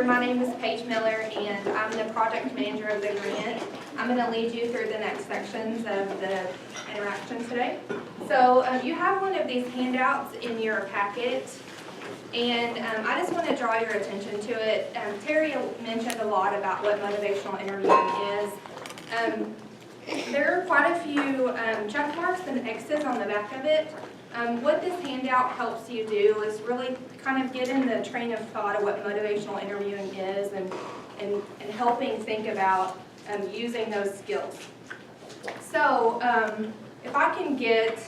My name is Paige Miller, and I'm the project manager of the grant. I'm going to lead you through the next sections of the interaction today. So you have one of these handouts in your packet, and I just want to draw your attention to it. Terry mentioned a lot about what motivational interviewing is. There are quite a few check marks and X's on the back of it. What this handout helps you do is really kind of get in the train of thought of what motivational interviewing is and helping think about using those skills. So if I can get,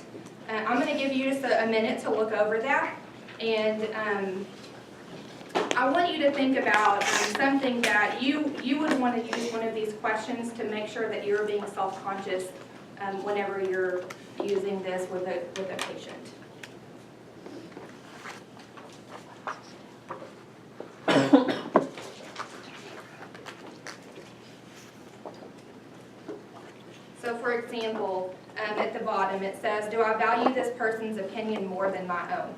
I'm going to give you just a minute to look over that, and I want you to think about something that you would want to use one of these questions to make sure that you're being self-conscious whenever you're using this with a patient. So for example, at the bottom it says, do I value this person's opinion more than my own?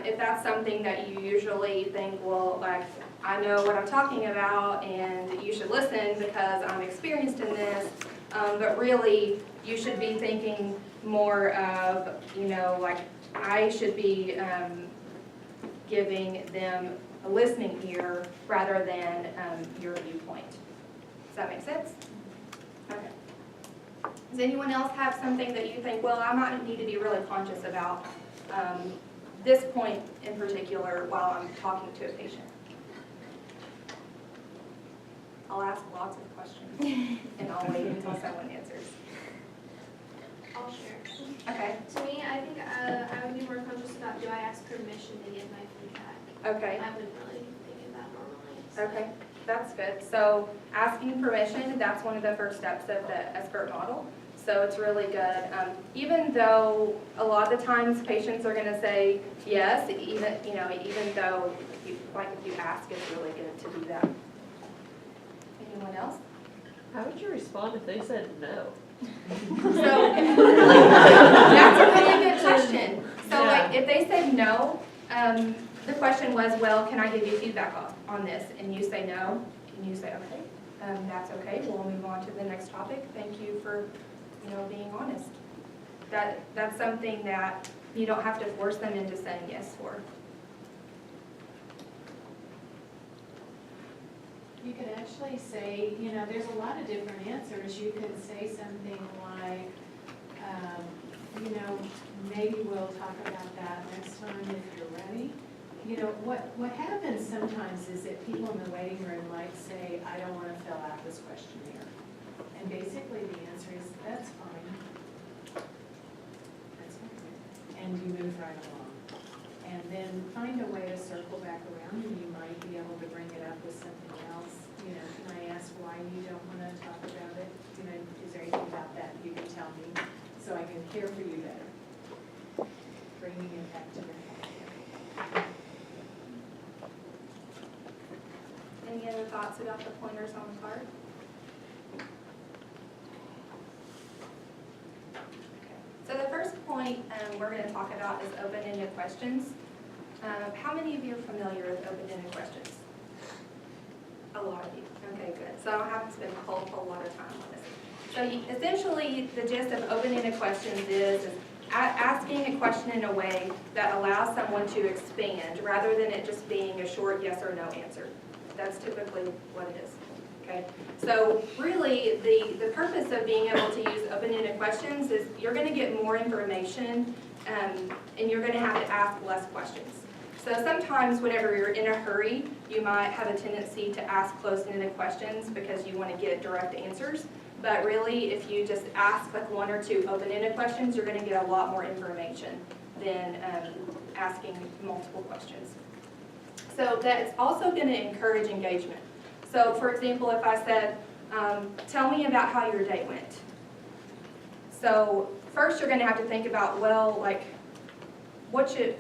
If that's something that you usually think, well, like, I know what I'm talking about and you should listen because I'm experienced in this, but really you should be thinking more of, you know, like, I should be giving them a listening ear rather than your viewpoint. Does that make sense? Okay. Does anyone else have something that you think, well, I might need to be really conscious about this point in particular while I'm talking to a patient? I'll ask lots of questions and I'll wait until someone answers. I'll share. Okay. To me, I think I would be more conscious about, do I ask permission to give my feedback? Okay. I wouldn't really think of that normally. So. Okay, that's good. So asking permission, that's one of the first steps of the SBIRT model. So it's really good. Even though a lot of the times patients are going to say yes, even though if you ask, it's really good to do that. Anyone else? How would you respond if they said no? So that's a really good question. So Yeah. like if they said no, the question was, well, can I give you feedback on this? And you say no, and you say okay, that's okay. We'll move on to the next topic. Thank you for being honest. That's something that you don't have to force them into saying yes for. You could actually say, there's a lot of different answers. You could say something like, maybe we'll talk about that next time if you're ready. What happens sometimes is that people in the waiting room might say, I don't want to fill out this questionnaire. And basically the answer is, that's fine. That's okay. And you move right along. And then find a way to circle back around, and you might be able to bring it up with something else. Can I ask why you don't want to talk about it? Is there anything about that you can tell me so I can care for you better? Bringing it back to the head. Any other thoughts about the pointers on the card? So the first point we're going to talk about is open-ended questions. How many of you are familiar with open-ended questions? A lot of you. Okay, good. So I don't have to spend a whole lot of time on this. So essentially, the gist of open-ended questions is asking a question in a way that allows someone to expand rather than it just being a short yes or no answer. That's typically what it is. Okay, so really the purpose of being able to use open-ended questions is you're going to get more information and you're going to have to ask less questions. So sometimes whenever you're in a hurry, you might have a tendency to ask closed-ended questions because you want to get direct answers. But really, if you just ask like one or two open-ended questions, you're going to get a lot more information than asking multiple questions. So that's also going to encourage engagement. So for example, if I said, tell me about how your day went. So first you're going to have to think about, well, like,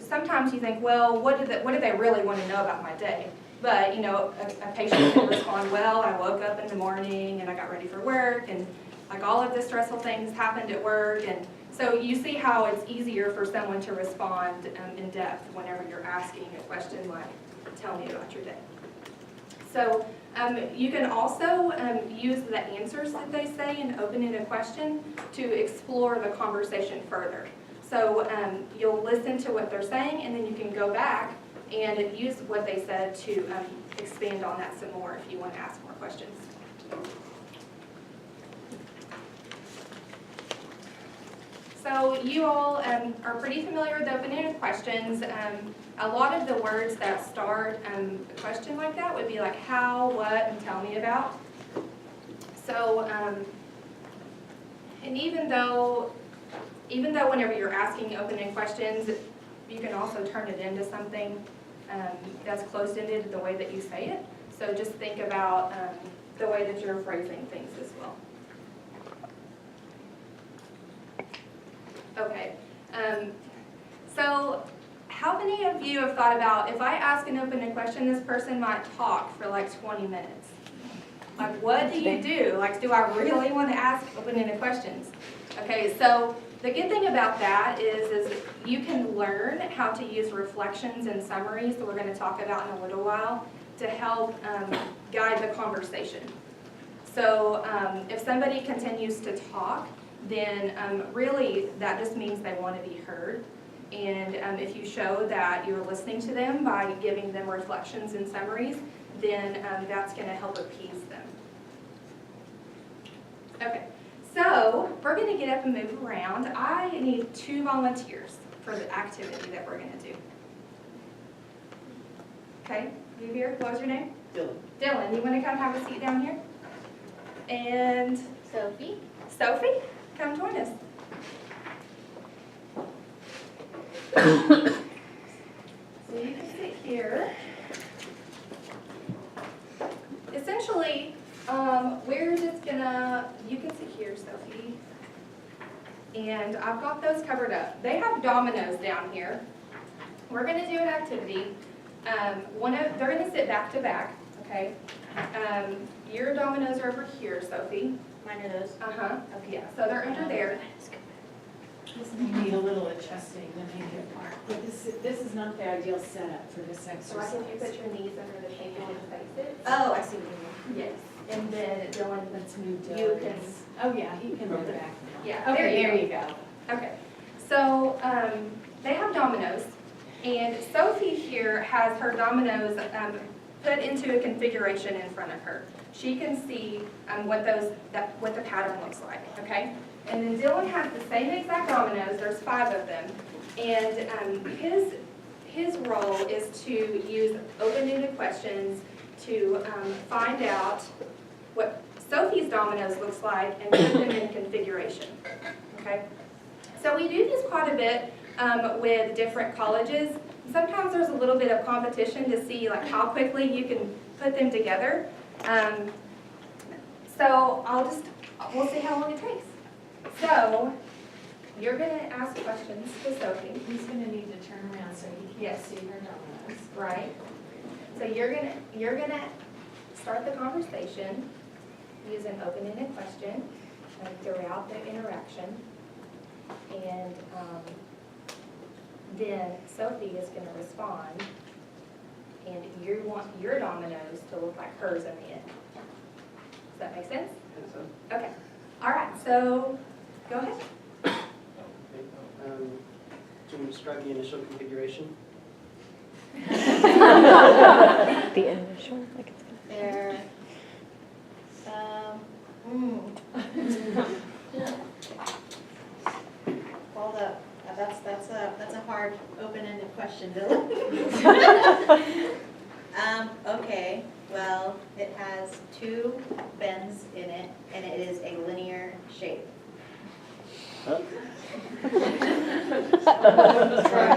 sometimes you think, well, what do they really want to know about my day? But, a patient can respond, well, I woke up in the morning and I got ready for work and like all of the stressful things happened at work. And so you see how it's easier for someone to respond in depth whenever you're asking a question like, tell me about your day. So you can also use the answers that they say in open-ended question to explore the conversation further. So you'll listen to what they're saying, and then you can go back and use what they said to expand on that some more if you want to ask more questions. So you all are pretty familiar with open-ended questions. A lot of the words that start a question like that would be like how, what, and tell me about. So, and even though whenever you're asking open-ended questions, you can also turn it into something that's closed-ended the way that you say it. So just think about the way that you're phrasing things as well. Okay, so how many of you have thought about, if I ask an open-ended question, this person might talk for like 20 minutes? Like, what do you do? Like, do I really want to ask open-ended questions? Okay, so the good thing about that is you can learn how to use reflections and summaries that we're going to talk about in a little while to help guide the conversation. So if somebody continues to talk, then really that just means they want to be heard. And if you show that you're listening to them by giving them reflections and summaries, then that's going to help appease them. Okay, so we're going to get up and move around. I need 2 volunteers for the activity that we're going to do. Okay, you here? What was your name? Dylan. Dylan, you want to come have a seat down here? And Sophie? Sophie, come join us. So you can sit here. Essentially, we're just gonna, you can sit here, Sophie. And I've got those covered up. They have dominoes down here. We're gonna do an activity. They're gonna sit back to back, okay? Your dominoes are over here, Sophie. Mine are those. Uh-huh, okay, yeah, so they're under there. This may need a little adjusting to make it work, but this is not the ideal setup for this So exercise. like if you put your knees under the table and face it. Oh, I see what you mean. Yes, and then Dylan, Let's move You Dylan. can- Oh, yeah, he can move back now. Yeah, Okay, there there you you go. okay. So they have dominoes, and Sophie here has her dominoes put into a configuration in front of her. She can see what the pattern looks like, okay? And then Dylan has the same exact dominoes, there's 5 of them, and his role is to use open-ended questions to find out what Sophie's dominoes looks like and put them in configuration, okay? So we do this quite a bit with different colleges. Sometimes there's a little bit of competition to see like how quickly you can put them together. So we'll see how long it takes. So you're gonna ask questions to Sophie, He's gonna need to turn around so he can't Yes. see her dominoes. right? So you're gonna start the conversation, use an open-ended question throughout the interaction. And then Sophie is gonna respond, and you want your dominoes to look like hers in the end. Does that make sense? And so, Okay, all right, so go ahead. can you describe the initial configuration? The initial, like it's gonna. They're, hold up. That's a hard, open-ended question, Dylan. Okay, well, it has 2 bends in it, and it is a linear shape. Huh? Try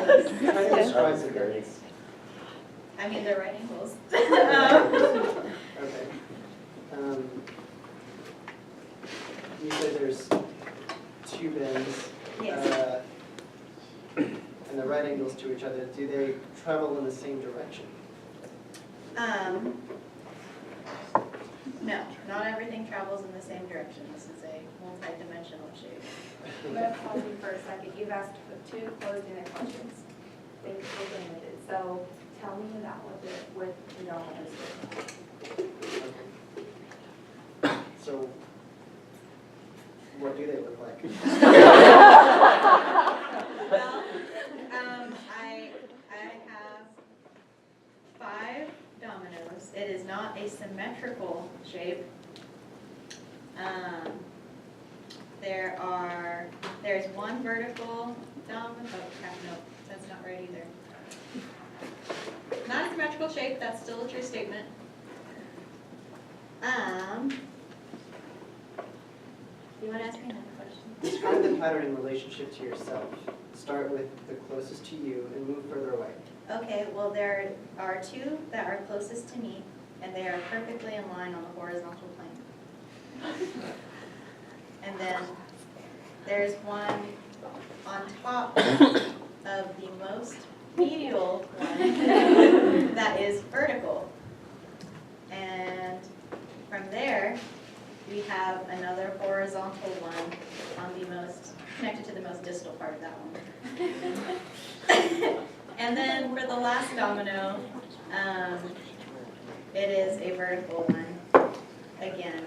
to describe the bends. I mean, they're right angles. Okay. You said there's 2 bends. Yes. And they're right angles to each other. Do they travel in the same direction? No, not everything travels in the same direction. This is a multi-dimensional shape. I'm gonna pause you for a second. You've asked for 2 closed-ended questions. Think open-ended. So tell me about what the dominoes do. Okay. So, what do they look like? Well, I have 5 dominoes. It is not a symmetrical shape. There's one vertical domino, oh crap, no, that's not right either. Not a symmetrical shape, that's still a true statement. You wanna ask me another question? Describe the pattern in relationship to yourself. Start with the closest to you and move further away. Okay, well, there are 2 that are closest to me, and they are perfectly in line on the horizontal plane. And then there's one on top of the most medial one that is vertical. And from there, we have another horizontal one on the most, connected to the most distal part of that one. And then for the last domino, it is a vertical one again,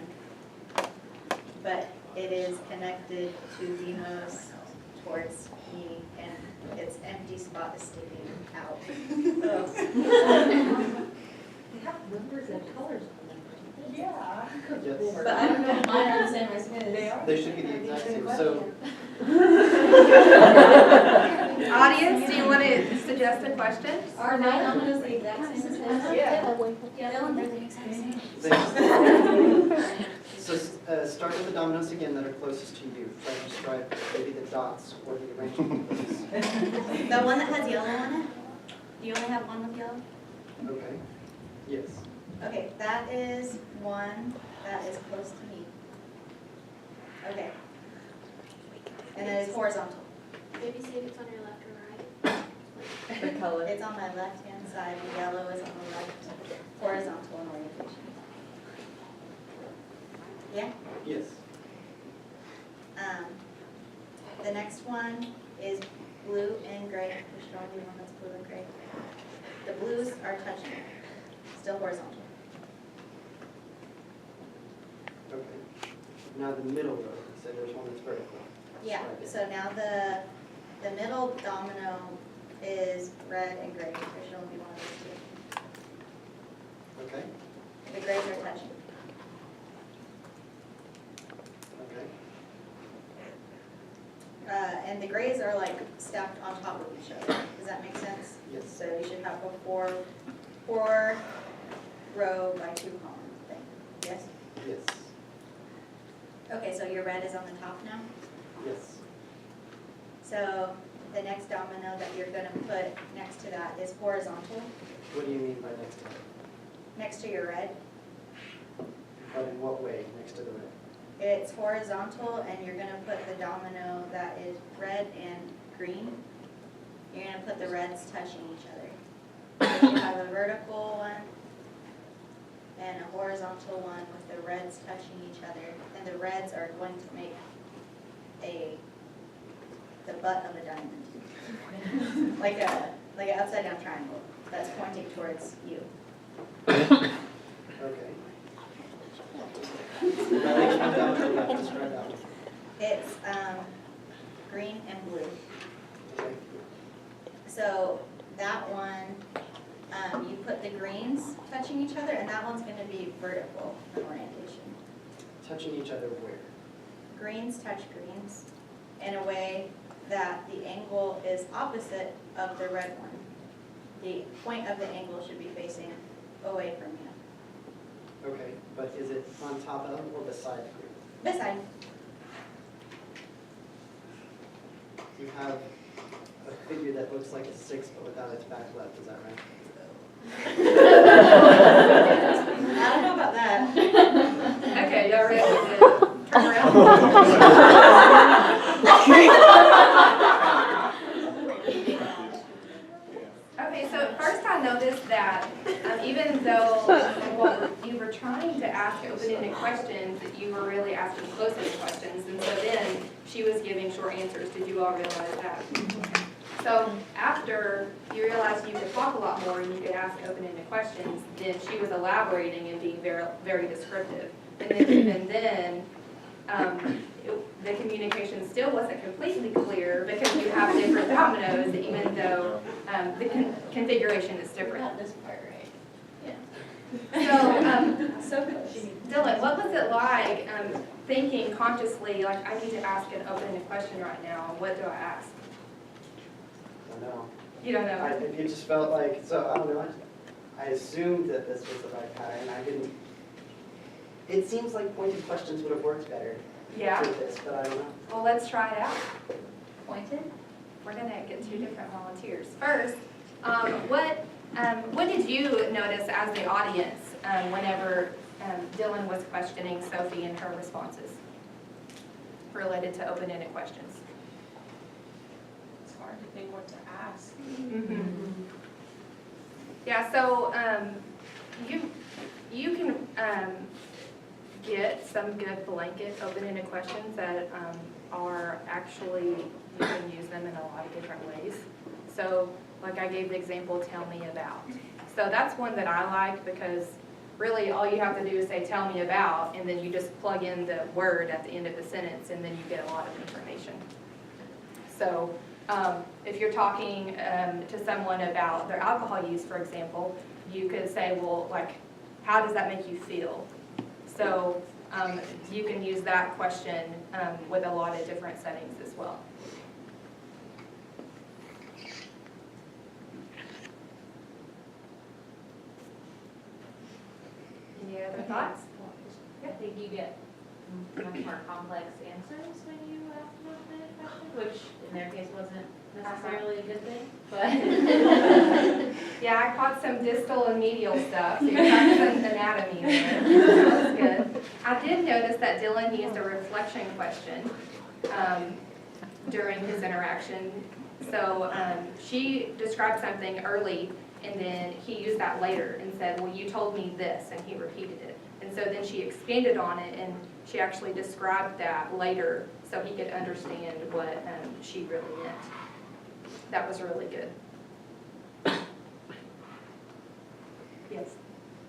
but it is connected to the most towards me, and its empty spot is sticking out. They have numbers and colors on them. Yeah. Yes. But I don't know if mine are the same as his. They should be the exact same. So, Audience, do you want to suggest a question? Are my dominoes the exact same as his? Yeah. Yeah, they're the exact same. so start with the dominoes again that are closest to you. Try to describe maybe the dots or the arrangement of those. The one that has yellow on it? Do you only have one with yellow? Okay. Yes. Okay, that is one that is close to me. Okay. And then it's horizontal. Maybe see if it's on your left or right. The color. It's on my left-hand side, the yellow is on the left, horizontal in orientation. Yeah? Yes. The next one is blue and gray. We should all do one that's blue and gray. The blues are touching, still horizontal. Okay. Now the middle row. So there's one that's vertical. Yeah, Describe it. so now the middle domino is red and gray. There should only be one of those Okay. 2. The grays are touching. Okay. And the grays are like stacked on top of each other. Does that make sense? Yes. So you should have a four row by 2 column thing. Yes? Yes. Okay, so your red is on the top now. Yes. So the next domino that you're gonna put next to that is horizontal, What do you mean by next to it? next to your red. But in what way next to the red? It's horizontal, and you're gonna put the domino that is red and green. You're gonna put the reds touching each other. So you have a vertical one and a horizontal one with the reds touching each other. And the reds are going to make the butt of a diamond. like an upside down triangle that's pointing towards you. Okay. That makes one domino left. Describe that one. It's green and blue. Okay. So that one, you put the greens touching each other, and that one's gonna be vertical in orientation. Touching each other where? Greens touch greens in a way that the angle is opposite of the red one. The point of the angle should be facing away from you. Okay, but is it on top of or beside the green? This side. You have a figure that looks like a 6 but without its back left, is that right? I don't know about that. Okay, y'all ready to turn around? Okay, so at first I noticed that even though you were trying to ask open-ended questions, that you were really asking close-ended questions, and so then she was giving short answers. Did you all realize that? So after you realized you could talk a lot more and you could ask open-ended questions, then she was elaborating and being very, very descriptive. And then even then, the communication still wasn't completely clear because you have different dominoes, even though the configuration is different. Got this part right. So, Dylan, what was it like thinking consciously, like, I need to ask an open-ended question right now, what do I ask? I don't know. You don't know? It just felt like, so I don't know, I assumed that this was the right pattern, I didn't. It seems like pointed questions would have worked better Yeah? for this, but I don't know. Well, let's try it out. Pointed? We're gonna get two different volunteers. First, what did you notice as the audience whenever Dylan was questioning Sophie and her responses related to open-ended questions? It's hard to think what to ask. Yeah, so you can get some good blanket open-ended questions that are actually, you can use them in a lot of different ways. So like I gave the example, tell me about. So that's one that I like because really all you have to do is say tell me about, and then you just plug in the word at the end of the sentence, and then you get a lot of information. So if you're talking to someone about their alcohol use, for example, you could say, well, like, how does that make you feel? So you can use that question with a lot of different settings as well. Any other thoughts? I think you get much more complex answers when you ask an open-ended question, which in their case wasn't necessarily a good thing, but. Yeah, I caught some distal and medial stuff, so you're practicing anatomy there. That was good. I did notice that Dylan used a reflection question during his interaction. So she described something early, and then he used that later and said, well, you told me this, and he repeated it. And so then she expanded on it, and she actually described that later so he could understand what she really meant. That was really good. Yes.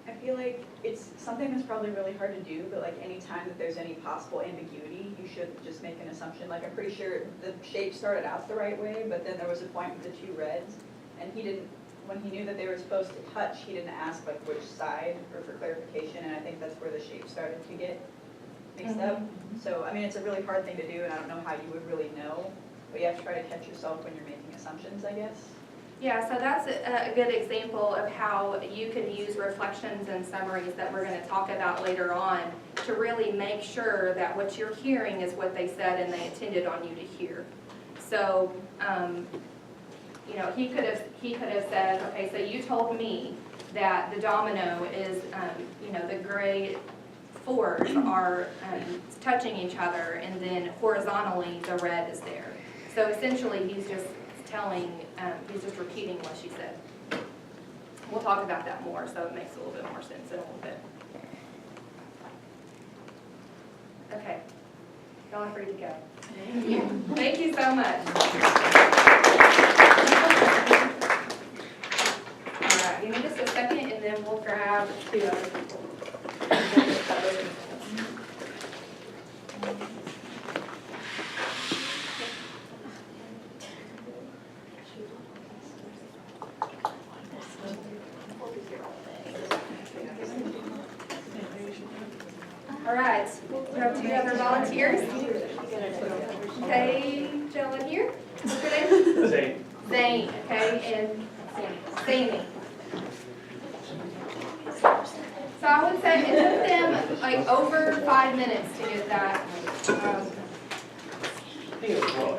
I feel like it's something that's probably really hard to do, but like any time that there's any possible ambiguity, you should just make an assumption. Like I'm pretty sure the shape started out the right way, but then there was a point with the two reds, and he didn't, when he knew that they were supposed to touch, he didn't ask like which side or for clarification, and I think that's where the shape started to get mixed up. So, I mean, it's a really hard thing to do, and I don't know how you would really know, but you have to try to catch yourself when you're making assumptions, I guess. Yeah, so that's a good example of how you can use reflections and summaries that we're going to talk about later on to really make sure that what you're hearing is what they said and they intended on you to hear. So, you know, he could have said, okay, so you told me that the domino is, you know, the gray fours are touching each other, and then horizontally the red is there. So essentially, he's just he's just repeating what she said. We'll talk about that more, so it makes a little bit more sense in a little bit. Okay, y'all are free to go. Thank you. Thank you so much. All right, give me just a second, and then we'll grab two other people. All right, we have two other volunteers. Okay, gentleman here, what's your name? Zane. Zane, okay, and Sammy. So I would say it took them like over 5 minutes to get that. I think it was well.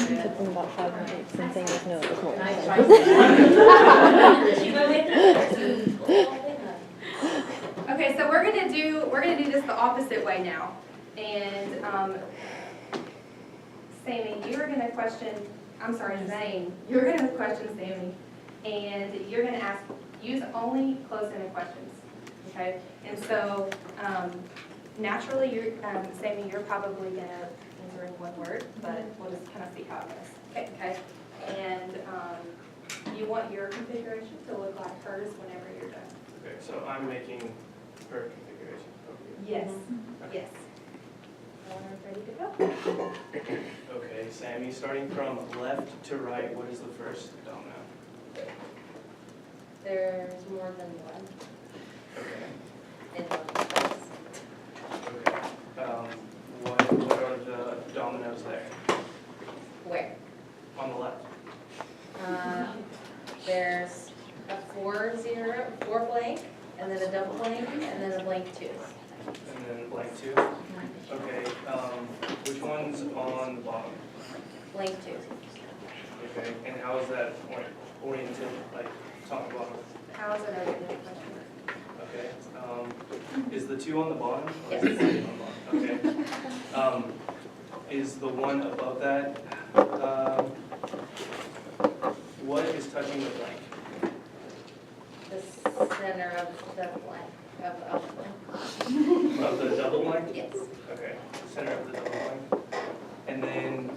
It took them about 5 minutes and saying no, it was more. Okay, so we're gonna do this the opposite way now. And Sammy, you're gonna question, I'm sorry, Zane, you're gonna question Sammy, and you're gonna use only close-ended questions. okay? And so, naturally, you're, Sammy, you're probably gonna answer in one word, but we'll just kind of see how it goes. Okay? And, you want your configuration to look like hers whenever you're done. Okay, so I'm making her configuration. Yes, yes. Ready to go? Okay, Sammy, starting from left to right, what is the first domino? There's more than one Okay. in one place. Okay. What are the dominoes there? Where? On the left? There's a 4 blank, and then a double blank, and then a blank 2. And then blank 2? Okay, which one's on the bottom? Blank 2. Okay, and how is that oriented, like top to bottom? How is it open? Okay, is the 2 on the bottom? Or is Yes. the 1 on the bottom? Okay. Is the one above that, what is touching the blank? The center of the blank, of Of the double blank? yes. Okay, center of the double blank. And then,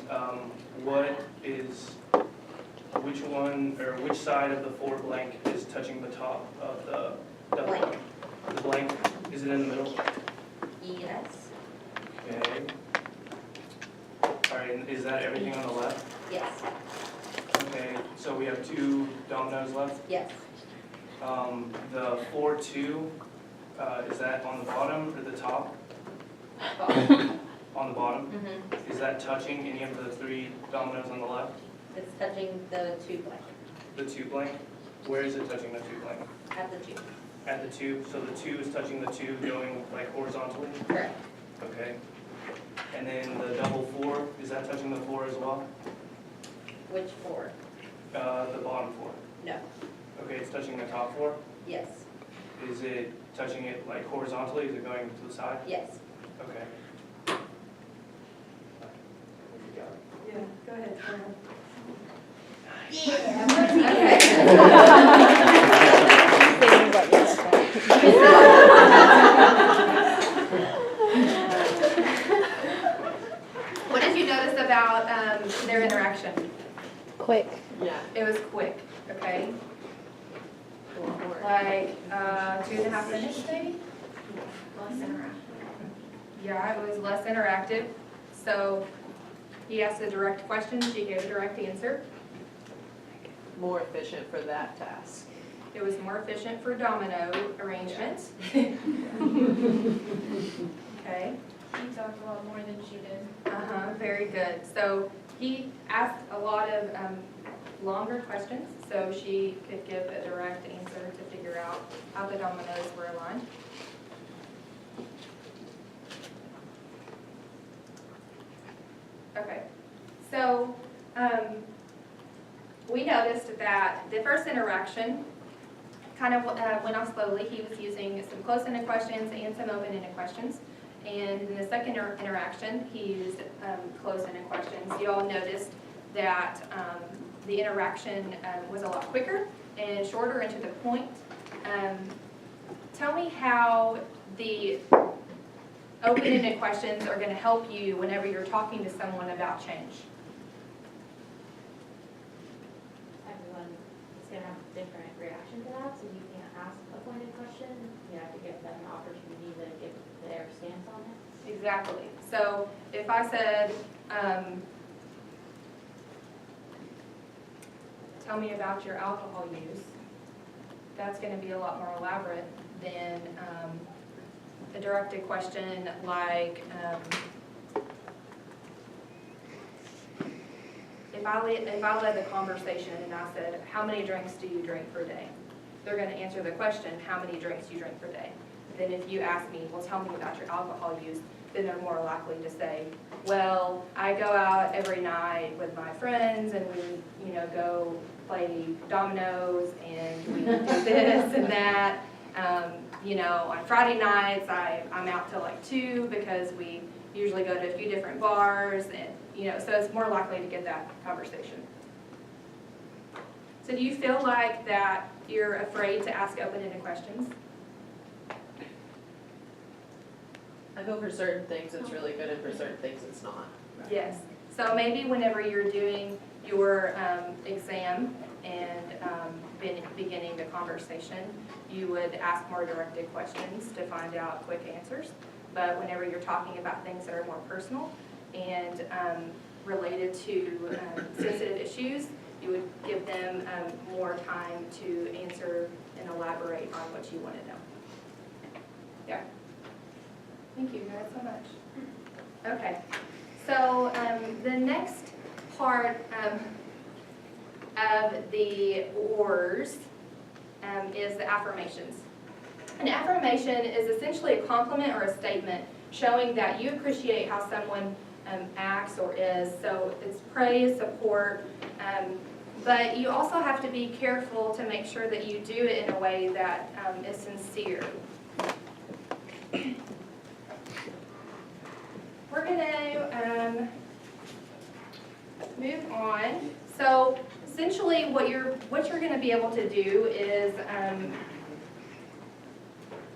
which one, or which side of the 4 blank is touching the top of the double Blank. blank? The blank, is it in the middle? Yes. Okay. All right, and is that everything on the left? Yes. Okay, so we have 2 dominoes left. Yes. The 4-2, is that on the bottom or the top? On the bottom? Mm-hmm. Is that touching any of the 3 dominoes on the left? It's touching the 2 blank, The 2 blank? Where is it touching the 2 blank? at the 2. At the 2, so the 2 is touching the 2 going like horizontally? Correct. Okay. And then the double 4, is that touching the 4 as well? Which 4? The bottom 4. No. Okay, it's touching the top 4? Yes. Is it touching it like horizontally? Is it going to the side? Yes. Okay. Yeah, go ahead. Thinking about your What did you notice about their interaction? Quick. It was quick, okay? Like 2.5 minutes maybe? Less interactive. Yeah, it was less interactive. So he asked a direct question, she gave a direct answer. More efficient for that task. It was more efficient for domino arrangements. Okay. She talked a lot more than she did. Very good. So he asked a lot of longer questions, so she could give a direct answer to figure out how the dominoes were aligned. Okay, so we noticed that the first interaction kind of went off slowly. He was using some close-ended questions and some open-ended questions. And in the second interaction, he used close-ended questions. You all noticed that the interaction was a lot quicker and shorter and to the point. Tell me how the open-ended questions are going to help you whenever you're talking to someone about change. Everyone is going to have a different reaction to that, so you can't ask a pointed question. You have to give them an opportunity to give their stance on it. Exactly. So if I said, tell me about your alcohol use, that's going to be a lot more elaborate than a directed question like, if I led the conversation and I said, how many drinks do you drink per day? They're going to answer the question, how many drinks do you drink per day? Then if you ask me, well, tell me about your alcohol use, then they're more likely to say, well, I go out every night with my friends and we, go play dominoes and we do this and that. On Friday nights, I'm out till like 2 because we usually go to a few different bars and, so it's more likely to get that conversation. So do you feel like that you're afraid to ask open-ended questions? I know for certain things it's really good and for certain things it's not. Yes, so maybe whenever you're doing your exam and beginning the conversation, you would ask more directed questions to find out quick answers. But whenever you're talking about things that are more personal and related to sensitive issues, you would give them more time to answer and elaborate on what you want to know. Yeah. Thank you guys so much. Okay, so the next part of the ORs is the affirmations. An affirmation is essentially a compliment or a statement showing that you appreciate how someone acts or is. So it's praise, support, but you also have to be careful to make sure that you do it in a way that is sincere. We're going to move on. So essentially what you're going to be able to do is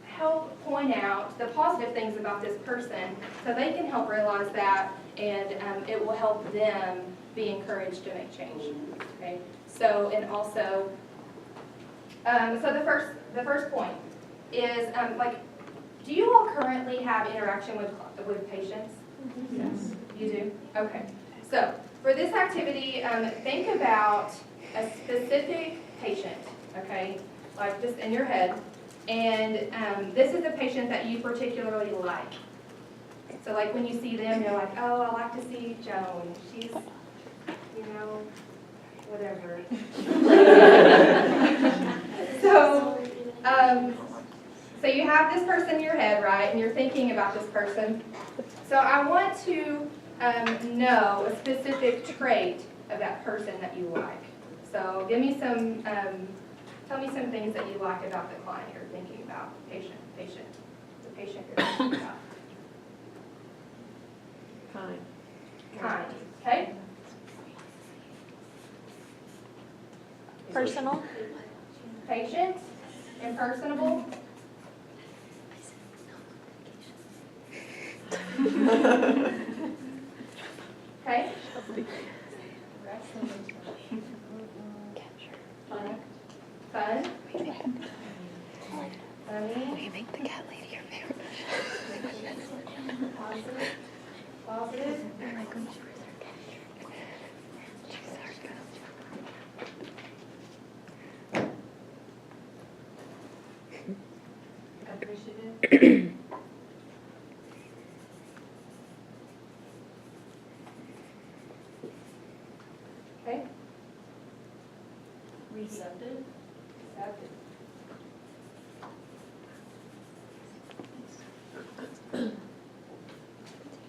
help point out the positive things about this person so they can help realize that, and it will help them be encouraged to make change. Okay. So and also, so the first point is do you all currently have interaction with patients? Yes. You do? Okay. So for this activity, think about a specific patient, okay, like just in your head, and this is a patient that you particularly like. So like when you see them, you're like, oh, I like to see Joan. She's, you know, whatever. So you have this person in your head, right, and you're thinking about this person. So I want to know a specific trait of that person that you like. So give me some, tell me some things that you like about the client you're thinking about, the patient you're thinking about. Kind. Kind, okay? Personal. Patient and personable. Okay? Fun. Funny. We make the cat lady your favorite. Positive. Positive. I like when she wears her cat. She's Appreciative. Okay. Receptive. Receptive.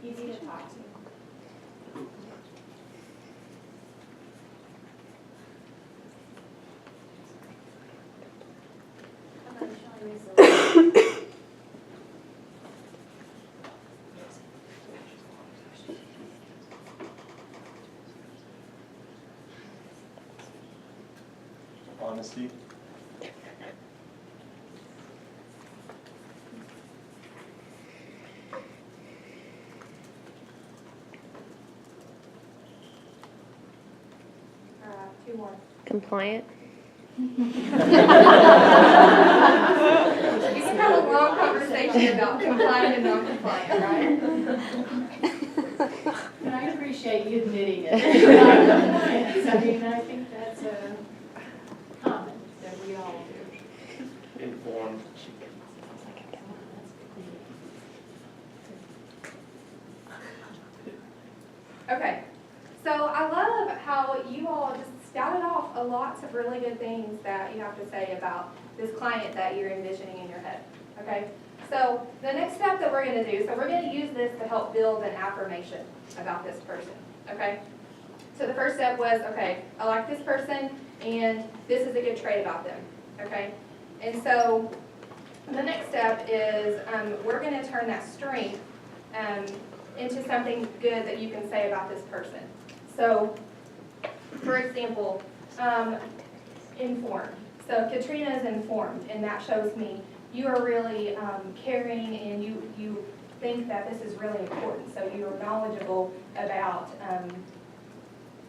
Easy to talk to. Emotionally resilient. Honesty. Two more. Compliant. You can have a long conversation about compliant and non-compliant, right? And I appreciate you admitting it. I mean, I think that's a comment that we all do. Informed. Okay, so I love how you all just spouted off lots of really good things that you have to say about this client that you're envisioning in your head, okay? So the next step that we're going to do, so we're going to use this to help build an affirmation about this person, okay? So the first step was, okay, I like this person and this is a good trait about them, okay? And so the next step is we're going to turn that strength into something good that you can say about this person. So, for example, informed. So Katrina is informed, and that shows me you are really caring, and you think that this is really important, so you're knowledgeable about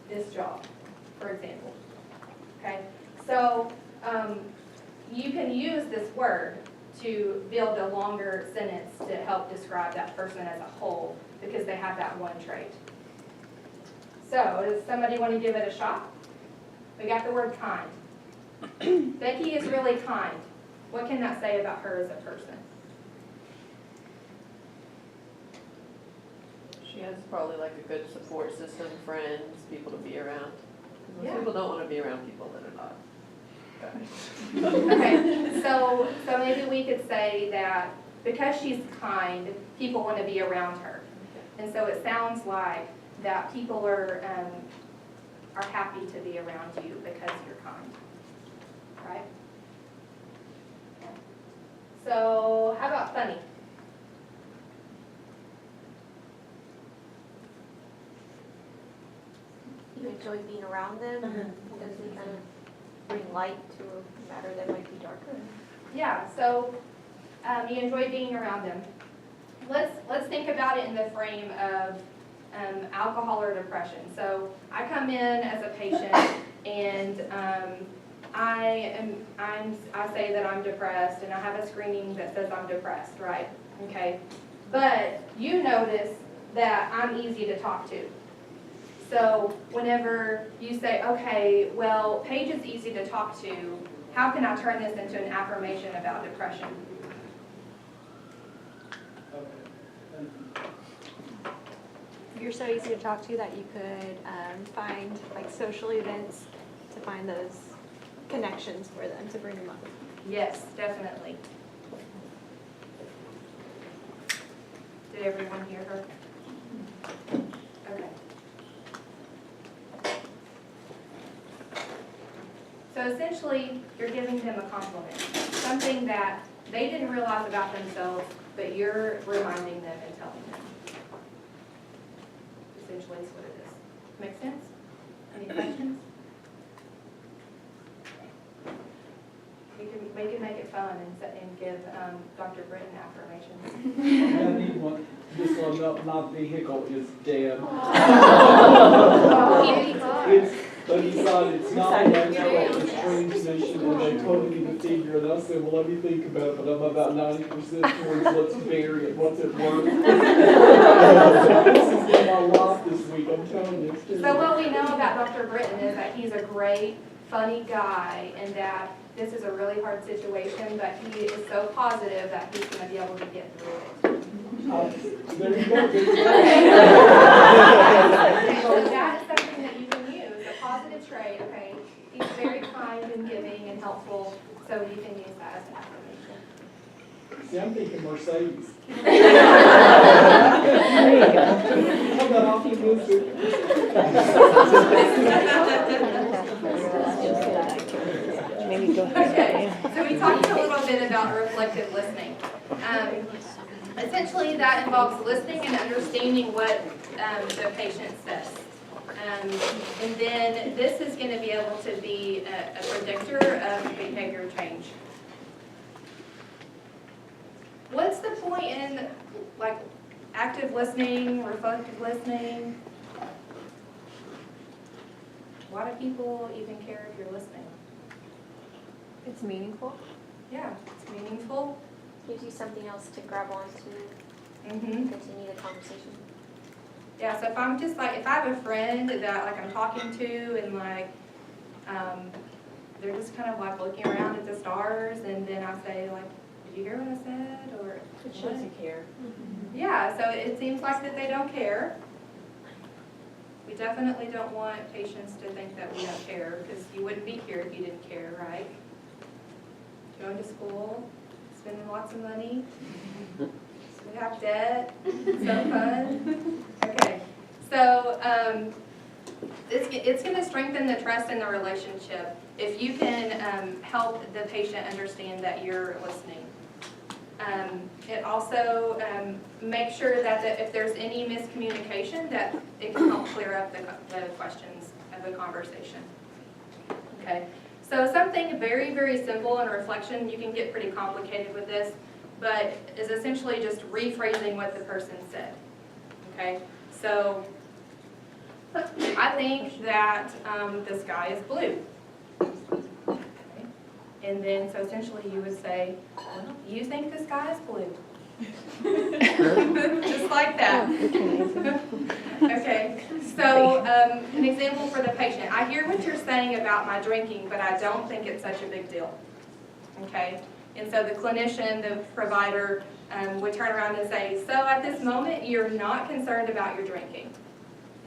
this job, for example. Okay, so you can use this word to build a longer sentence to help describe that person as a whole because they have that one trait. So, does somebody want to give it a shot? We got the word kind. Becky is really kind. What can that say about her as a person? She has probably like a good support system, friends, people to be around. 'Cause most Yeah. people don't want to be around people that are not guys. Okay, so maybe we could say that because she's kind, people want to be around her. And so it sounds like that people are happy to be around you because you're kind, right? So how about funny? You enjoy being around them because they kind of bring light to a matter that might be darker. Yeah, so you enjoy being around them. Let's think about it in the frame of alcohol or depression. So I come in as a patient and I say that I'm depressed and I have a screening that says I'm depressed, right? Okay, but you notice that I'm easy to talk to. So whenever you say, okay, well, Paige is easy to talk to, how can I turn this into an affirmation about depression? You're so easy to talk to that you could find like social events to find those connections for them to bring them up. Yes, definitely. Did everyone hear her? Okay. So essentially, you're giving them a compliment, something that they didn't realize about themselves, but you're reminding them and telling them. Essentially is what it is. Make sense? Any questions? We can make it fun and give Dr. Britton affirmations. I need one. This one up, my vehicle is dead. It's, but he said it's not natural, it's transmission, and they told me the figure, and I said, well, let me think about it, but I'm about 90% towards let's bury it, what's it worth? This has been my life this week, I'm telling you. So what we know about Dr. Britton is that he's a great, funny guy, and that this is a really hard situation, but he is so positive that he's going to be able to get through it. There you go. So that is something that you can use, a positive trait, okay? He's very kind and giving and helpful, so you can use that as an affirmation. See, I'm thinking Mercedes. There you go. I'm not optimistic. Maybe go ahead. Okay, so we talked a little bit about reflective listening. Essentially, that involves listening and understanding what the patient says. And then this is going to be able to be a predictor of behavior change. What's the point in like active listening, reflective listening? Why do people even care if you're listening? It's meaningful. Yeah, it's meaningful. Gives you something else to grab onto, Mm-hmm. continue the conversation. Yeah, so if I'm just like, if I have a friend that like I'm talking to and like, they're just kind of like looking around at the stars and then I say like, did you hear what I said? Or It shows you care. yeah, so it seems like that they don't care. We definitely don't want patients to think that we don't care because you wouldn't be here if you didn't care, right? Going to school, spending lots of money. We have debt, it's so fun. Okay, so it's going to strengthen the trust in the relationship if you can help the patient understand that you're listening. It also makes sure that if there's any miscommunication, that it can help clear up the questions of the conversation. Okay, so something very, very simple in reflection, you can get pretty complicated with this, but is essentially just rephrasing what the person said. Okay, so I think that the sky is blue. Okay. And then, so essentially you would say, well, you think the sky is blue. Just like that. Okay, so an example for the patient. I hear what you're saying about my drinking, but I don't think it's such a big deal. Okay, and so the clinician, the provider would turn around and say, so at this moment, you're not concerned about your drinking.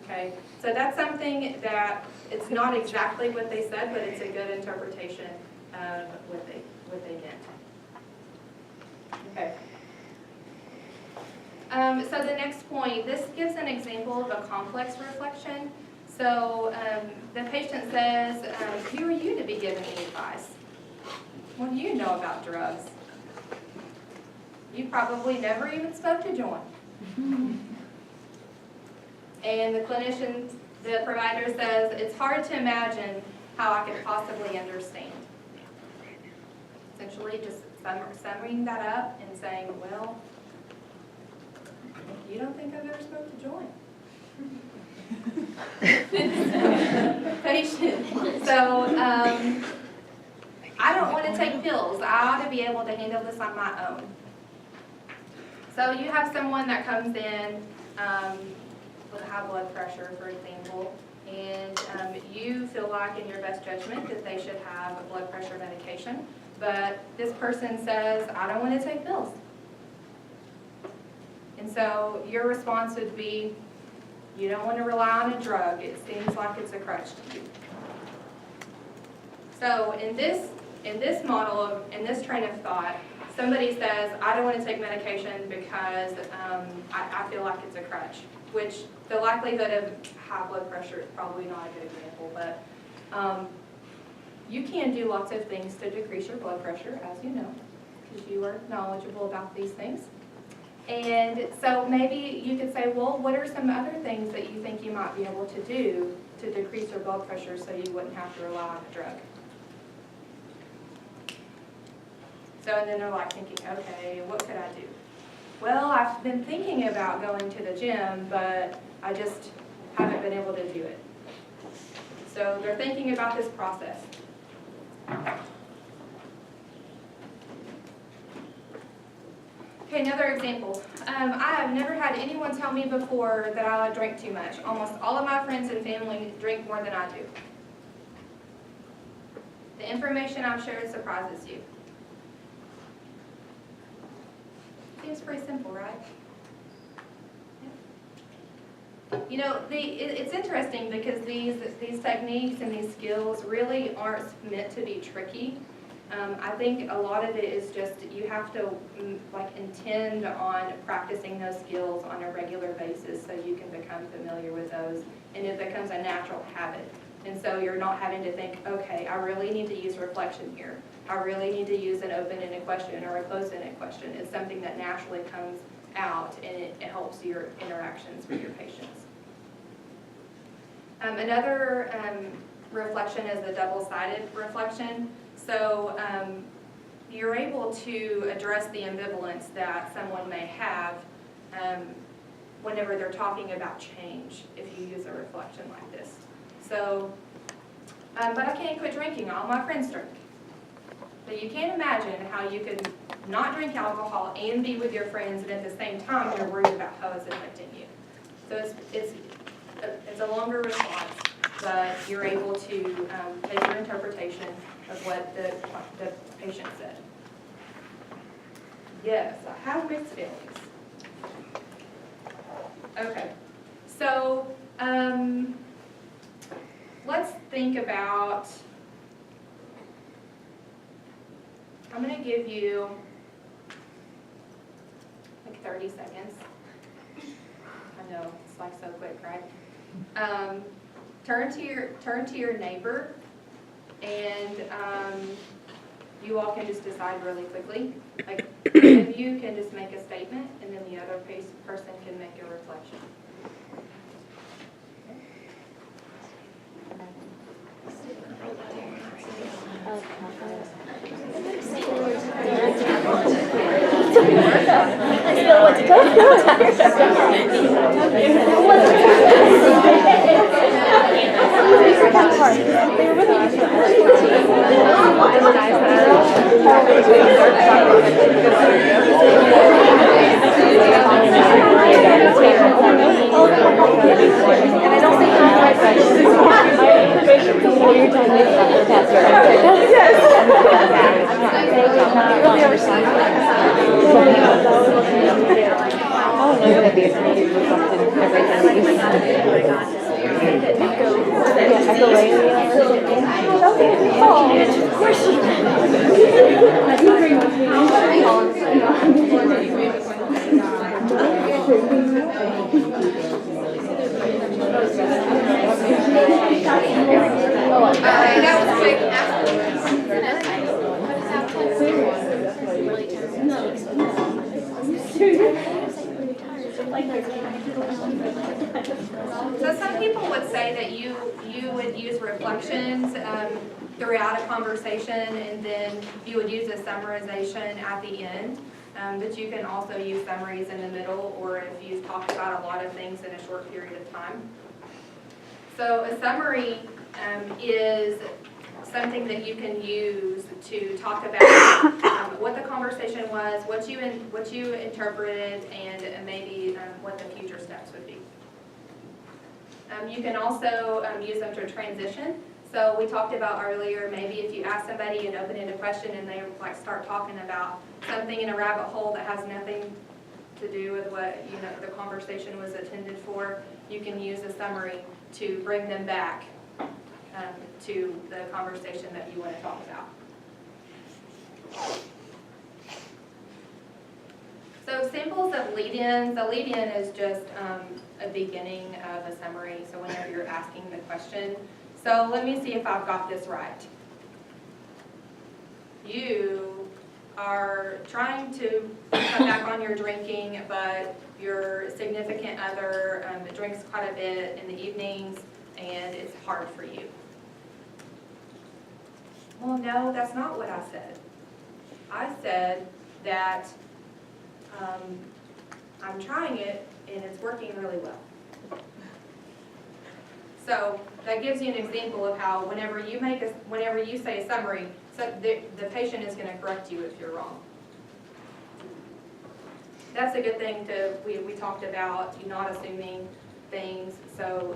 Okay, so that's something that it's not exactly what they said, but it's a good interpretation of what they meant. Okay. So the next point, this gives an example of a complex reflection. So the patient says, who are you to be giving me advice? What do you know about drugs? You probably never even spoke to John. And the clinician, the provider says, it's hard to imagine how I could possibly understand. Essentially just summing that up and saying, well, you don't think I've ever spoke to Joy. Patient. So I don't want to take pills. I ought to be able to handle this on my own. So you have someone that comes in with high blood pressure, for example, and you feel like in your best judgment that they should have a blood pressure medication, but this person says, I don't want to take pills. And so your response would be, you don't want to rely on a drug. It seems like it's a crutch to you. So in this model, in this train of thought, somebody says, I don't want to take medication because I feel like it's a crutch, which the likelihood of high blood pressure is probably not a good example, but you can do lots of things to decrease your blood pressure, as you know, because you are knowledgeable about these things. And so maybe you could say, well, what are some other things that you think you might be able to do to decrease your blood pressure so you wouldn't have to rely on a drug? So and then they're like thinking, okay, what could I do? Well, I've been thinking about going to the gym, but I just haven't been able to do it. So they're thinking about this process. Okay, another example. I have never had anyone tell me before that I drink too much. Almost all of my friends and family drink more than I do. The information I've shared surprises you. Seems pretty simple, right? You know, it's interesting because these techniques and these skills really aren't meant to be tricky. I think a lot of it is just you have to intend on practicing those skills on a regular basis so you can become familiar with those, and it becomes a natural habit. And so you're not having to think, okay, I really need to use reflection here. I really need to use an open-ended question or a closed-ended question. It's something that naturally comes out, and it helps your interactions with your patients. Another reflection is the double-sided reflection. So you're able to address the ambivalence that someone may have whenever they're talking about change if you use a reflection like this. So, but I can't quit drinking, all my friends drink. So you can't imagine how you could not drink alcohol and be with your friends, and at the same time you're worried about how it's affecting you. So it's a longer response, but you're able to take your interpretation of what the patient said. Yes, I have mixed feelings. Okay, so let's think about, I'm going to give you like 30 seconds. I know, it's like so quick, right? Turn to your neighbor, and you all can just decide really quickly. Like, one of you can just make a statement, and then the other person can make a reflection. Okay. know what to tell you. They were really and I don't think I'm right, but you're telling me about the pastor. Yes. Oh, no, maybe it's reflected in everything that you said. Yeah, Echolania. Oh, of course you did. You agree with me. That was quick. So some people would say that you would use reflections throughout a conversation, and then you would use a summarization at the end. But you can also use summaries in the middle, or if you've talked about a lot of things in a short period of time. So a summary is something that you can use to talk about what the conversation was, what you interpreted, and maybe what the future steps would be. You can also use them to transition. So we talked about earlier, maybe if you ask somebody an open-ended question and they like start talking about something in a rabbit hole that has nothing to do with what the conversation was intended for, you can use a summary to bring them back to the conversation that you want to talk about. So samples of lead-ins. The lead-in is just a beginning of a summary, so whenever you're asking the question. So let me see if I've got this right. You are trying to cut back on your drinking, but your significant other drinks quite a bit in the evenings, and it's hard for you. Well, no, that's not what I said. I said that I'm trying it, and it's working really well. So that gives you an example of how whenever you say a summary, so the patient is going to correct you if you're wrong. That's a good thing we talked about, you not assuming things, so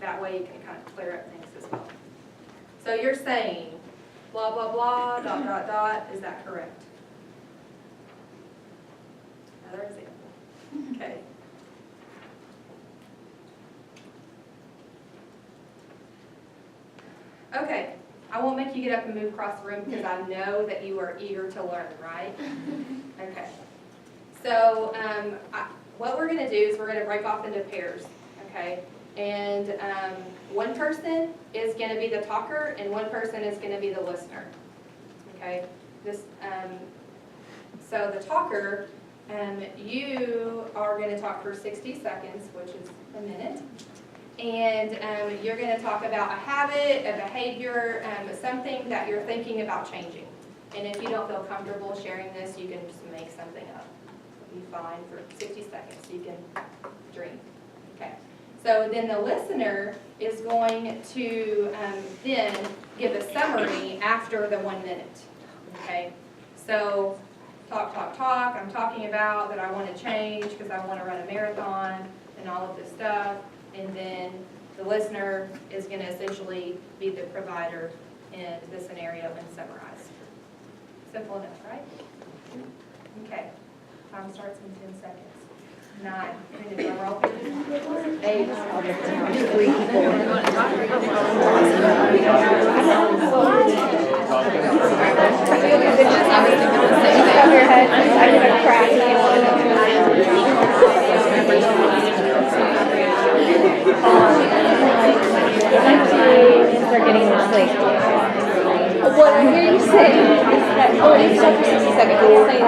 that way you can kind of clear up things as well. So you're saying blah, blah, blah, dot, dot, dot, is that correct? Another example. Okay. Okay, I won't make you get up and move across the room because I know that you are eager to learn, right? Okay. So what we're going to do is we're going to break off into pairs, okay? And one person is going to be the talker and one person is going to be the listener, okay? So the talker, you are going to talk for 60 seconds, which is a minute. And you're going to talk about a habit, a behavior, something that you're thinking about changing. And if you don't feel comfortable sharing this, you can just make something up. It'll be fine for 60 seconds. You can drink. Okay. So then the listener is going to then give a summary after the 1 minute. Okay. So talk, talk, talk. I'm talking about that I want to change because I want to run a marathon and all of this stuff. And then the listener is going to essentially be the provider in the scenario and summarize. Simple enough, right? Okay. Time starts in 10 seconds. 9. Do I roll? 8. I'll just count 3 people. Above your head. I'm going to crack. They're getting asleep. What I hear you say is that, it's just for 60 seconds. You're saying,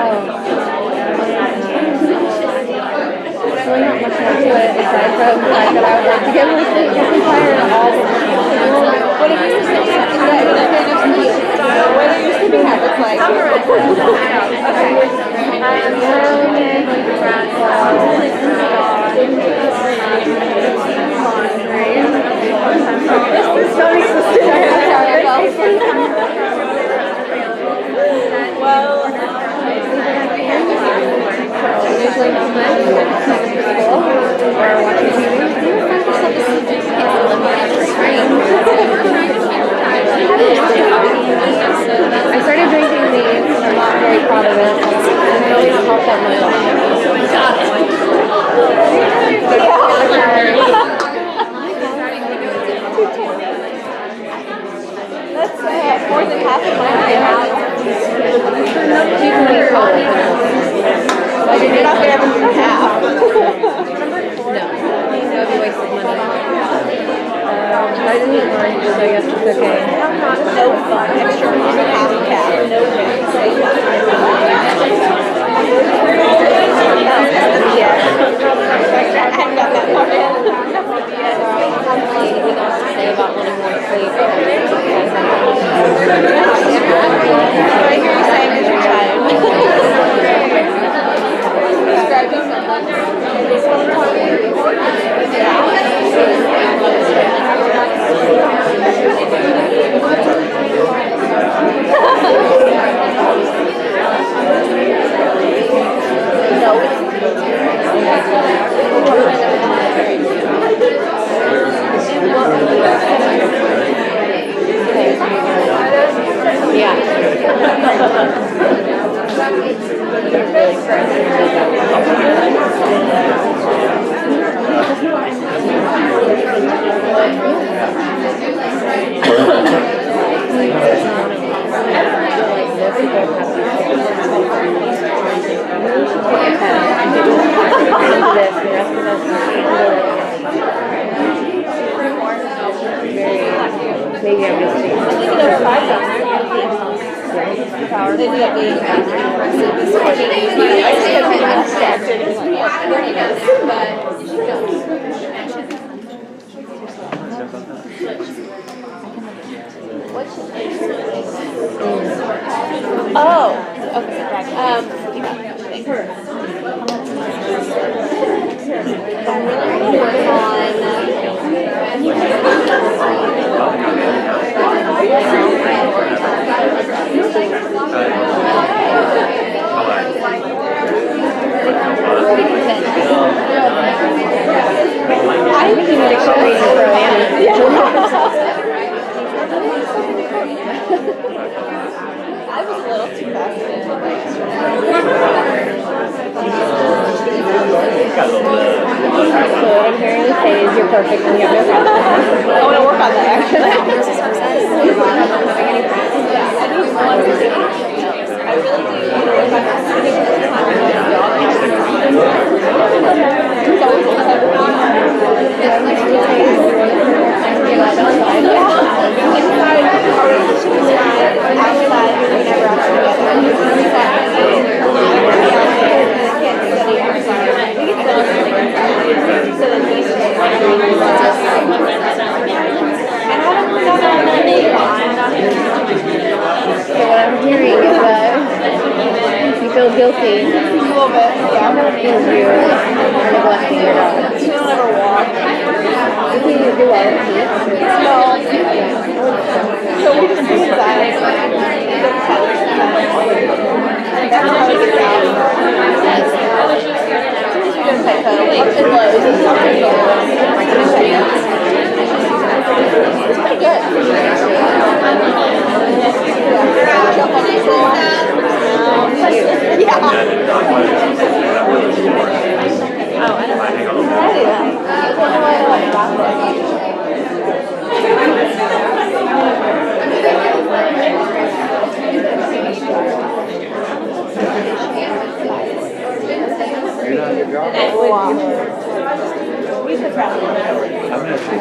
there's really not much more to it aside from the fact that I would like to get more sleep because I'm tired of all the people. What if you say something that is kind of neat? What are your sleeping habits like? Okay. so yes, it's okay. No fun, extra half cap, no drinks. Yeah. I hadn't got that far yet. Say about wanting more sleep. What I hear you saying is you're tired. Describing someone. Maybe I'm just They ended up being Oh, okay, right. I'm really gonna work I think you need to create a I was a little too fast. So what I'm hearing you say is you're perfect and you have no problems. I want to work on that actually. I really do. So what I'm hearing is that you feel guilty. A little bit, yeah. Because you're neglecting your dog. She'll never walk. You can do all of it. No. So we just do that. That's how we get out. Just like ups and lows and stuff like that. It's pretty good. Jump on the floor. Yeah. Oh, I don't Wow. We should probably. I'm gonna say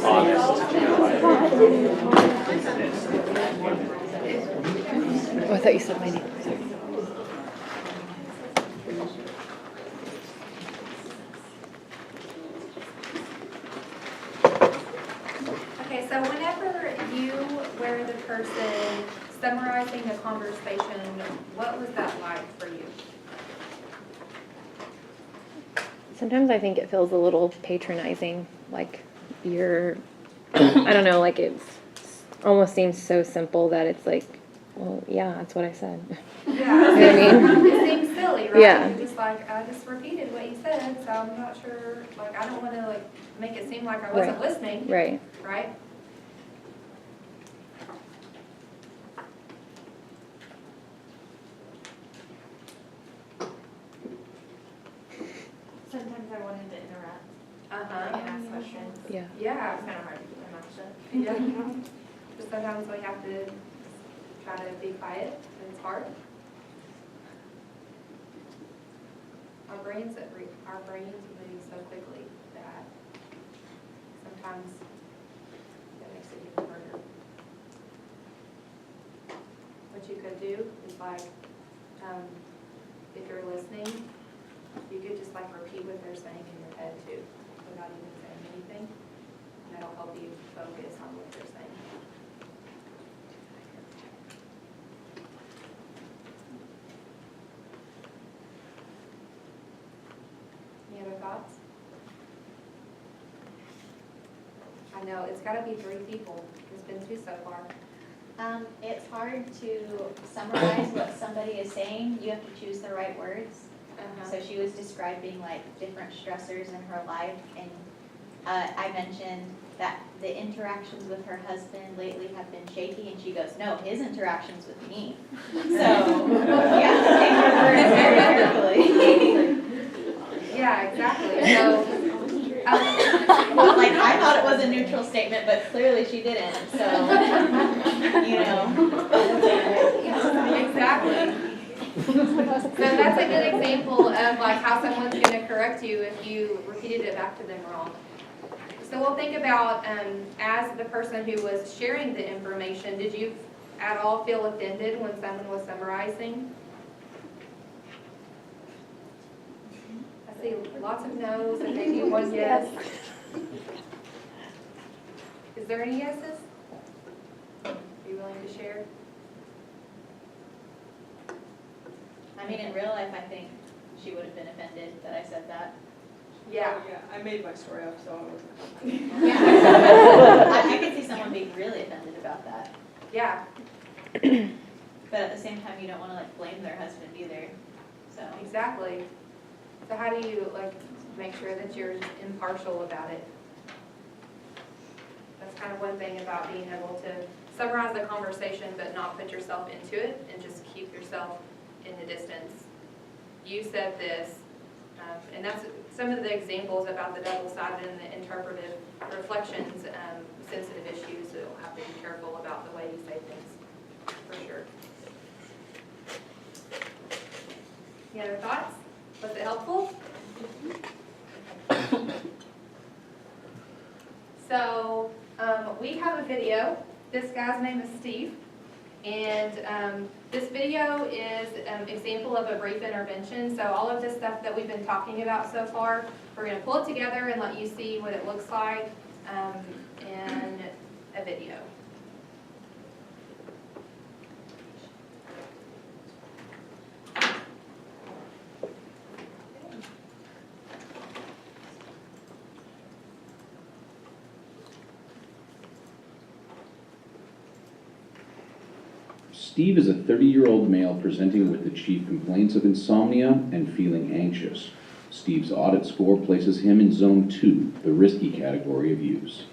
August. Oh, I thought you said my name. Sorry. Okay, so whenever you were the person summarizing a conversation, what was that like for you? Sometimes I think it feels a little patronizing, like you're, I don't know, like it's almost seems so simple that it's like, well, yeah, that's what I said. Yeah, You know what I mean? it seems silly, right? Yeah. You're just like, I just repeated what you said, so I'm not sure, like, I don't want to, like, make it seem like I wasn't Right. listening, Right. right? Sometimes I wanted to interrupt Uh-huh. and ask questions. Yeah. Yeah. It's kind of hard to keep my mouth shut. Yeah. But sometimes we have to try to be quiet, and it's hard. Our brains move so quickly that sometimes what you could do is like, if you're listening, you could just like repeat what they're saying in your head too, without even saying anything. And that'll help you focus on what they're saying. Any other thoughts? I know, it's gotta be 3 people. It's been 2 so far. It's hard to summarize what somebody is saying. You have to choose the right words. So she was describing like different stressors in her life, and I mentioned that the interactions with her husband lately have been shaky, and she goes, no, his interactions with me. So you have to take your words very carefully. Yeah, exactly. So, Like, I thought it was a neutral statement, but clearly she didn't, so, you know. exactly. So that's a good example of like how someone's going to correct you if you repeated it back to them wrong. So we'll think about, as the person who was sharing the information, did you at all feel offended when someone was summarizing? I see lots of no's and maybe one yes. Is there any yeses? Are you willing to share? I mean, in real life, I think she would have been offended that I said that. Yeah. Yeah, I made my story up, so I wasn't. Yeah. I could see someone being really offended about that. Yeah, But at the same time, you don't want to like blame their husband either, so. exactly. So how do you like make sure that you're just impartial about it? That's kind of one thing about being able to summarize the conversation but not put yourself into it and just keep yourself in the distance. You said this, and that's some of the examples about the double-sided and the interpretive reflections, sensitive issues, so you'll have to be careful about the way you say things, for sure. Any other thoughts? Was it helpful? So, we have a video. This guy's name is Steve. And this video is an example of a brief intervention. So all of this stuff that we've been talking about so far, we're going to pull it together and let you see what it looks like in a video. Steve is a 30-year-old male presenting with the chief complaints of insomnia and feeling anxious. Steve's audit score places him in zone 2, the risky category of use.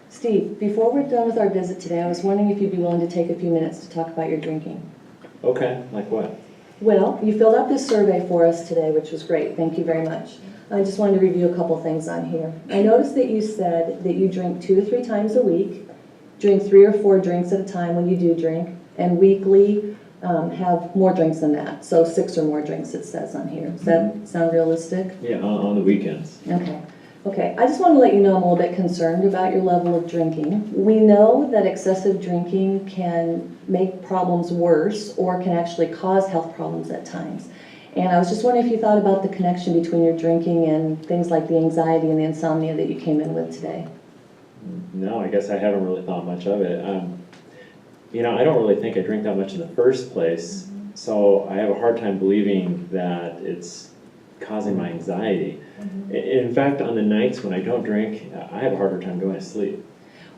Steve, before we're done with our visit today, I was wondering if you'd be willing to take a few minutes to talk about your drinking. Okay, like what? Well, you filled out this survey for us today, which was great. Thank you very much. I just wanted to review a couple things on here. I noticed that you said that you drink 2 to 3 times a week, drink 3 or 4 drinks at a time when you do drink, and weekly have more drinks than that. So 6 or more drinks, it says on here. Does that sound realistic? Yeah, on the weekends. Okay. Okay, I just want to let you know I'm a little bit concerned about your level of drinking. We know that excessive drinking can make problems worse or can actually cause health problems at times. And I was just wondering if you thought about the connection between your drinking and things like the anxiety and the insomnia that you came in with today. No, I guess I haven't really thought much of it. You know, I don't really think I drink that much in the first place, so I have a hard time believing that it's causing my anxiety. In fact, on the nights when I don't drink, I have a harder time going to sleep.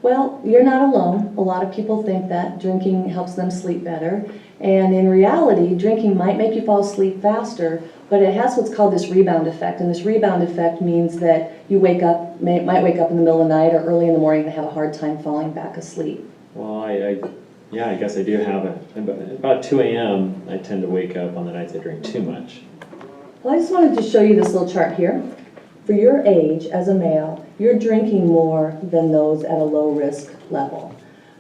Well, you're not alone. A lot of people think that drinking helps them sleep better. And in reality, drinking might make you fall asleep faster, but it has what's called this rebound effect. And this rebound effect means that you wake up, might wake up in the middle of the night or early in the morning and have a hard time falling back asleep. Well, yeah, I guess I do have about 2 a.m. I tend to wake up on the nights I drink too much. Well, I just wanted to show you this little chart here. For your age as a male, you're drinking more than those at a low risk level.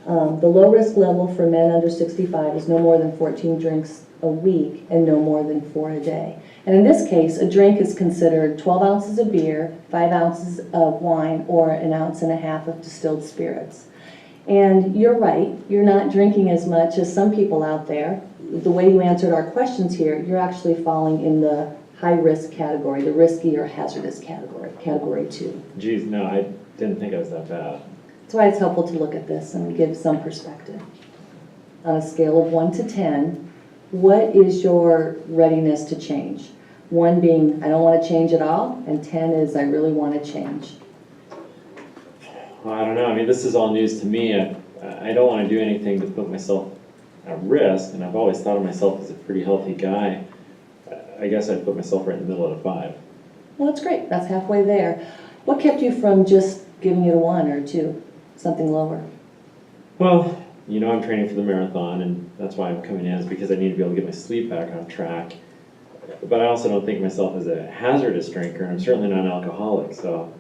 The low risk level for men under 65 is no more than 14 drinks a week and no more than 4 a day. And in this case, a drink is considered 12 ounces of beer, 5 ounces of wine, or 1.5 ounces of distilled spirits. And you're right, you're not drinking as much as some people out there. The way you answered our questions here, you're actually falling in the high-risk category, the risky or hazardous category, category 2. Geez, no, I didn't think I was that bad. That's why it's helpful to look at this and give some perspective. On a scale of 1 to 10, what is your readiness to change? 1 being, I don't want to change at all, and 10 is, I really want to change. Well, I don't know, I mean, this is all news to me. I don't want to do anything to put myself at risk, and I've always thought of myself as a pretty healthy guy. I guess I'd put myself right in the middle of a 5. Well, that's great, that's halfway there. What kept you from just giving it a 1 or 2, something lower? Well, you know, I'm training for the marathon, and that's why I'm coming in, is because I need to be able to get my sleep back on track. But I also don't think of myself as a hazardous drinker, and I'm certainly not an alcoholic, so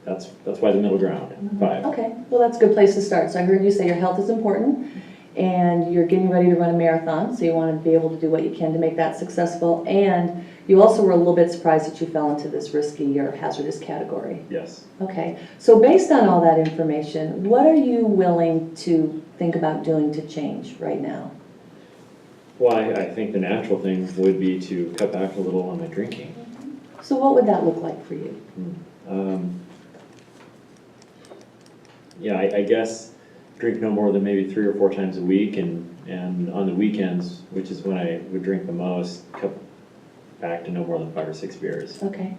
that's why the middle ground, 5. Okay, well, that's a good place to start. So I heard you say your health is important, and you're getting ready to run a marathon, so you want to be able to do what you can to make that successful, and you also were a little bit surprised that you fell into this risky or hazardous category. Yes. Okay, so based on all that information, what are you willing to think about doing to change right now? Well, I think the natural thing would be to cut back a little on my drinking. So what would that look like for you? Yeah, I guess drink no more than maybe 3 or 4 times a week, and on the weekends, which is when I would drink the most, cut back to no more than 5 or 6 beers. Okay.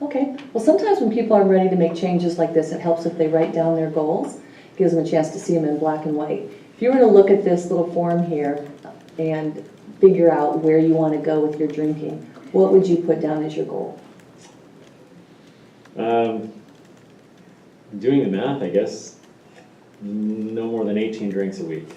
Okay. Well, sometimes when people are ready to make changes like this, it helps if they write down their goals. Gives them a chance to see them in black and white. If you were to look at this little form here and figure out where you want to go with your drinking, what would you put down as your goal? Doing the math, I guess, no more than 18 drinks a week.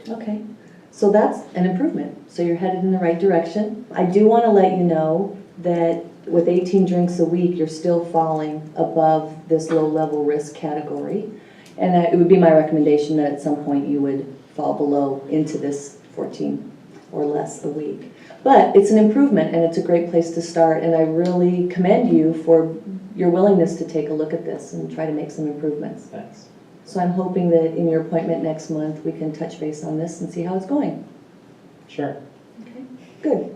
Okay. So that's an improvement. So you're headed in the right direction. I do want to let you know that with 18 drinks a week, you're still falling above this low-level risk category. And it would be my recommendation that at some point you would fall below into this 14 or less a week. But it's an improvement, and it's a great place to start, and I really commend you for your willingness to take a look at this and try to make some improvements. Thanks. So I'm hoping that in your appointment next month, we can touch base on this and see how it's going. Sure. Okay, good.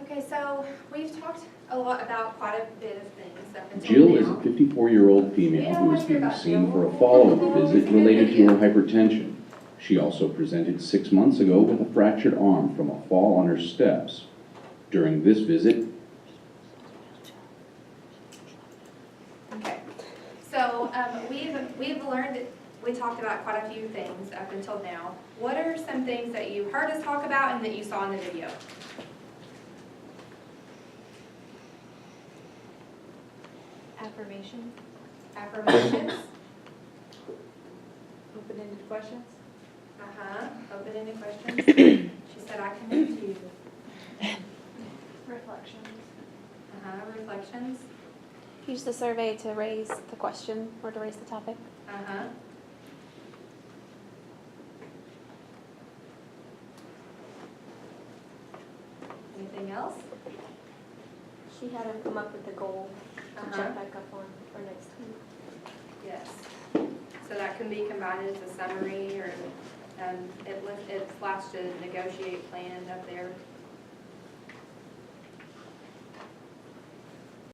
Okay, so we've talked a lot about quite a bit of things up until Jill is a now. 54-year-old female who is being seen for a follow-up visit related to her hypertension. She also presented 6 months ago with a fractured arm from a fall on her steps. During this visit, Okay, so we've learned, we talked about quite a few things up until now. What are some things that you heard us talk about and that you saw in the video? Affirmation. Affirmations? Open-ended questions? Uh-huh, open-ended questions. She said, I can move to. Reflections. Uh-huh, reflections. Use the survey to raise the question or to raise the topic. Uh-huh. Anything else? She had him come up with a goal to Uh-huh. check back up on for next week. Yes. So that can be combined as a summary, or it flashed a negotiate plan up there.